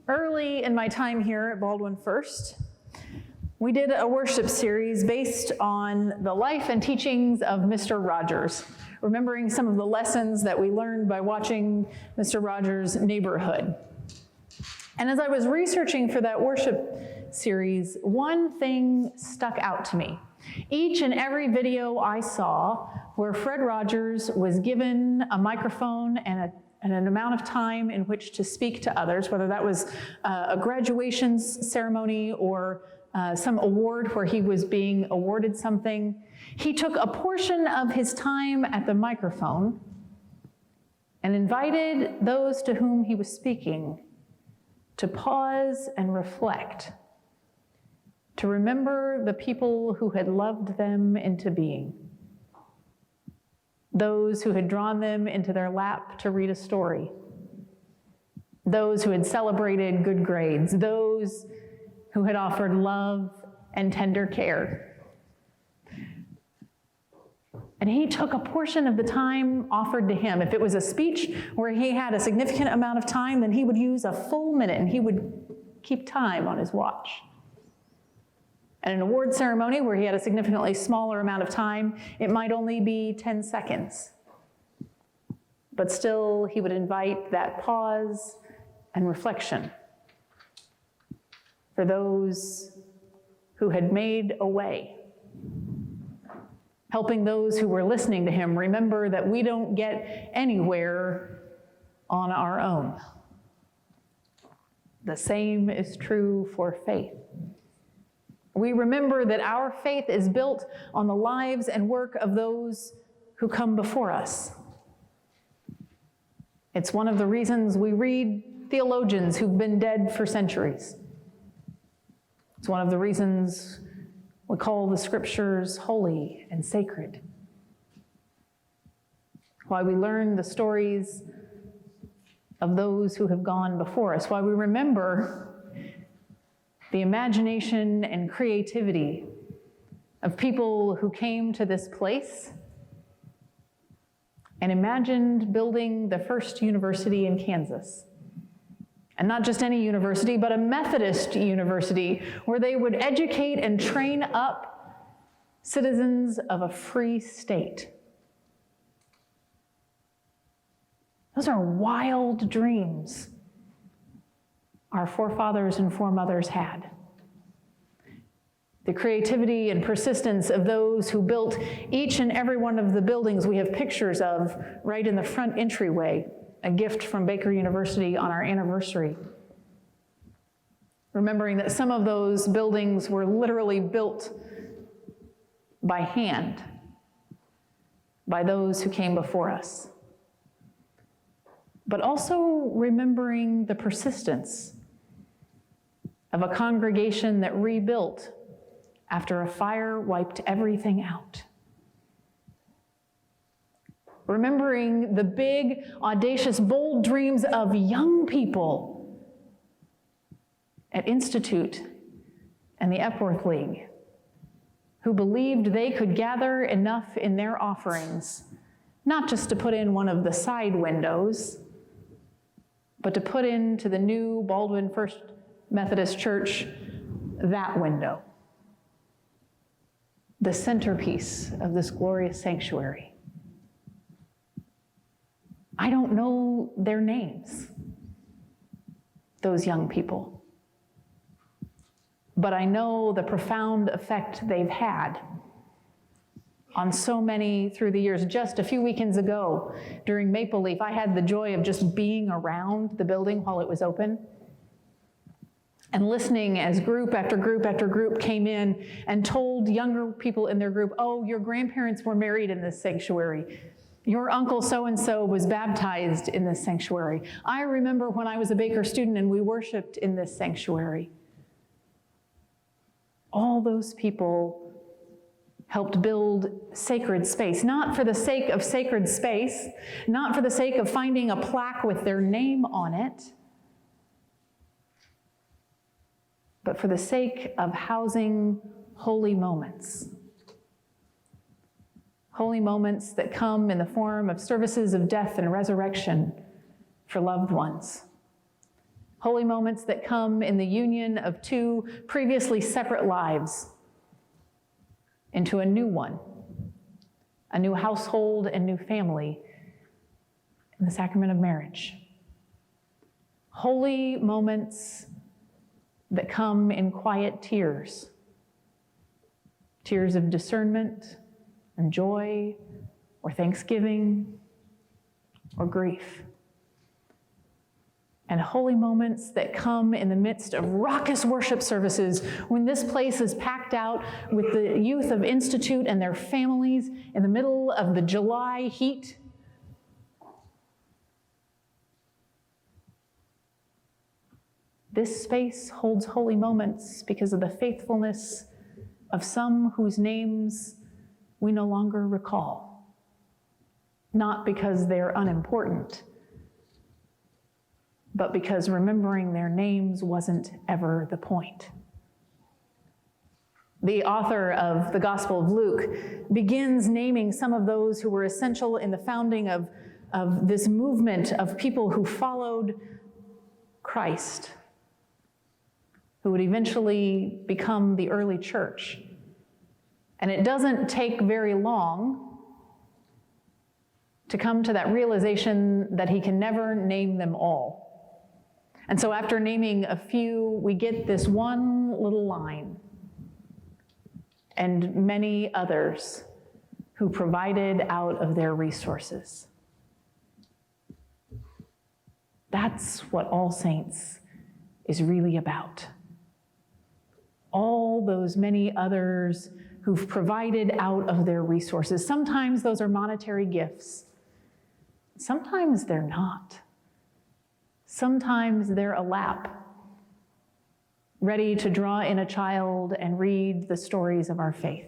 Early in my time here at Baldwin First, we did a worship series based on the life and teachings of Mr. Rogers, remembering some of the lessons that we learned by watching Mr. Rogers' Neighborhood. And as I was researching for that worship series, one thing stuck out to me. Each and every video I saw where Fred Rogers was given a microphone and an amount of time in which to speak to others, whether that was a graduation ceremony or some award where he was being awarded something, he took a portion of his time at the microphone and invited those to whom he was speaking to pause and reflect, to remember the people who had loved them into being, those who had drawn them into their lap to read a story, those who had celebrated good grades, those who had offered love and tender care. And he took a portion of the time offered to him. If it was a speech where he had a significant amount of time, then he would use a full minute and he would keep time on his watch. At an award ceremony where he had a significantly smaller amount of time, it might only be 10 seconds. But still, he would invite that pause and reflection for those who had made a way, helping those who were listening to him remember that we don't get anywhere on our own. The same is true for faith. We remember that our faith is built on the lives and work of those who come before us. It's one of the reasons we read theologians who've been dead for centuries. It's one of the reasons we call the scriptures holy and sacred. Why we learn the stories of those who have gone before us. Why we remember the imagination and creativity of people who came to this place and imagined building the first university in Kansas. And not just any university, but a Methodist university where they would educate and train up citizens of a free state. Those are wild dreams our forefathers and foremothers had. The creativity and persistence of those who built each and every one of the buildings we have pictures of right in the front entryway, a gift from Baker University on our anniversary. Remembering that some of those buildings were literally built by hand by those who came before us. But also remembering the persistence of a congregation that rebuilt after a fire wiped everything out. Remembering the big, audacious, bold dreams of young people at Institute and the Epworth League, who believed they could gather enough in their offerings, not just to put in one of the side windows, but to put into the new Baldwin First Methodist Church that window, the centerpiece of this glorious sanctuary. I don't know their names, those young people, but I know the profound effect they've had on so many through the years. Just a few weekends ago during Maple Leaf, I had the joy of just being around the building while it was open and listening as group after group after group came in and told younger people in their group, oh, your grandparents were married in this sanctuary. Your uncle so-and-so was baptized in this sanctuary. I remember when I was a Baker student and we worshiped in this sanctuary. All those people helped build sacred space, not for the sake of sacred space, not for the sake of finding a plaque with their name on it, but for the sake of housing holy moments. Holy moments that come in the form of services of death and resurrection for loved ones. Holy moments that come in the union of two previously separate lives into a new one, a new household and new family in the sacrament of marriage. Holy moments that come in quiet tears, tears of discernment and joy or thanksgiving or grief. And holy moments that come in the midst of raucous worship services when this place is packed out with the youth of Institute and their families in the middle of the July heat. This space holds holy moments because of the faithfulness of some whose names we no longer recall, not because they're unimportant, but because remembering their names wasn't ever the point. The author of the Gospel of Luke begins naming some of those who were essential in the founding of this movement of people who followed Christ, who would eventually become the early church. And it doesn't take very long to come to that realization that he can never name them all. And so after naming a few, we get this one little line, and many others who provided out of their resources. That's what All Saints is really about. All those many others who've provided out of their resources. Sometimes those are monetary gifts. Sometimes they're not. Sometimes they're a lap, ready to draw in a child and read the stories of our faith.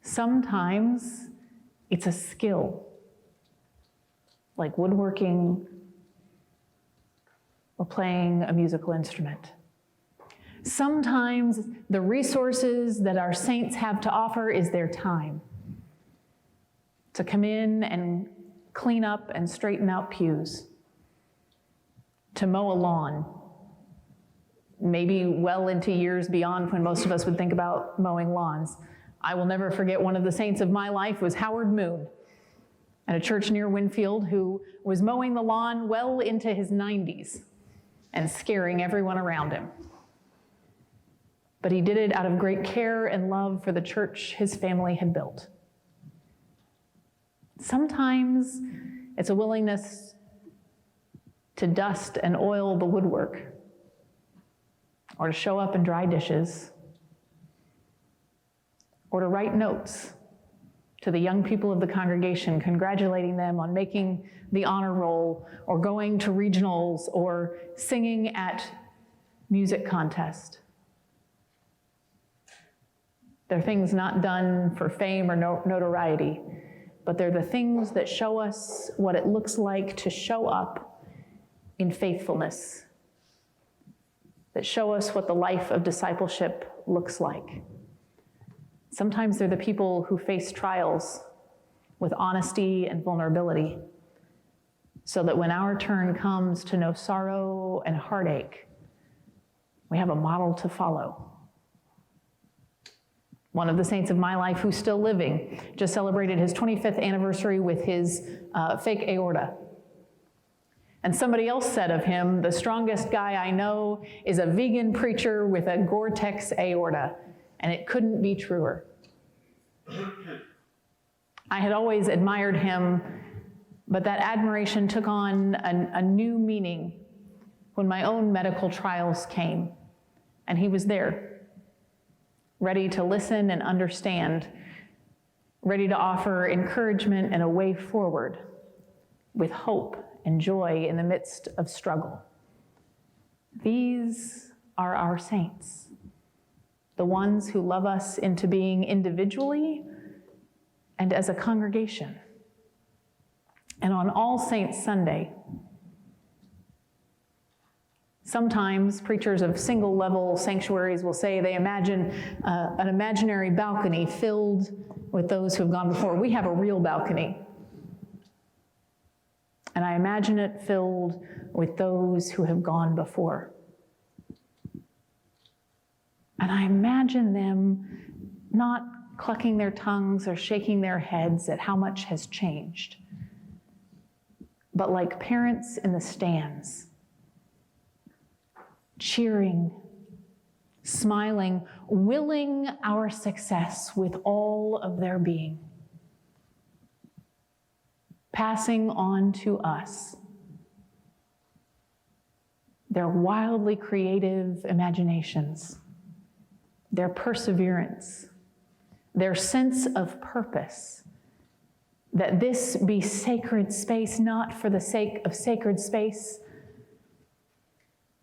Sometimes it's a skill, like woodworking or playing a musical instrument. Sometimes the resources that our saints have to offer is their time to come in and clean up and straighten out pews, to mow a lawn, maybe well into years beyond when most of us would think about mowing lawns. I will never forget one of the saints of my life was Howard Moon at a church near Winfield, who was mowing the lawn well into his 90s and scaring everyone around him. But he did it out of great care and love for the church his family had built. Sometimes it's a willingness to dust and oil the woodwork, or to show up and dry dishes, or to write notes to the young people of the congregation, congratulating them on making the honor roll, or going to regionals, or singing at music contest. They're things not done for fame or notoriety, but they're the things that show us what it looks like to show up in faithfulness, that show us what the life of discipleship looks like. Sometimes they're the people who face trials with honesty and vulnerability, so that when our turn comes to know sorrow and heartache, we have a model to follow. One of the saints of my life who's still living just celebrated his 25th anniversary with his fake aorta. And somebody else said of him, the strongest guy I know is a vegan preacher with a Gore-Tex aorta, and it couldn't be truer. I had always admired him, but that admiration took on a new meaning when my own medical trials came, and he was there, ready to listen and understand, ready to offer encouragement and a way forward with hope and joy in the midst of struggle. These are our saints, the ones who love us into being individually and as a congregation. And on All Saints Sunday, sometimes preachers of single-level sanctuaries will say they imagine an imaginary balcony filled with those who have gone before. We have a real balcony. And I imagine it filled with those who have gone before. And I imagine them not clucking their tongues or shaking their heads at how much has changed, but like parents in the stands, cheering, smiling, willing our success with all of their being, passing on to us their wildly creative imaginations, their perseverance, their sense of purpose, that this be sacred space, not for the sake of sacred space,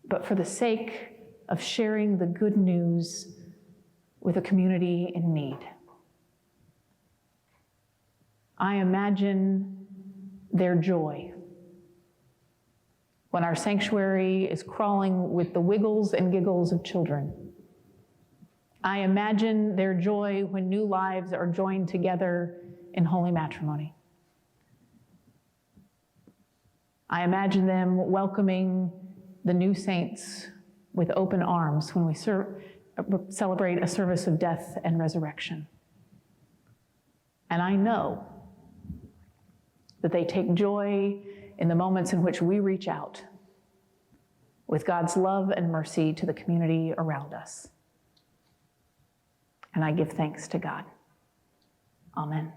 but for the sake of sharing the good news with a community in need. I imagine their joy when our sanctuary is crawling with the wiggles and giggles of children. I imagine their joy when new lives are joined together in holy matrimony. I imagine them welcoming the new saints with open arms when we celebrate a service of death and resurrection. And I know that they take joy in the moments in which we reach out with God's love and mercy to the community around us. And I give thanks to God. Amen.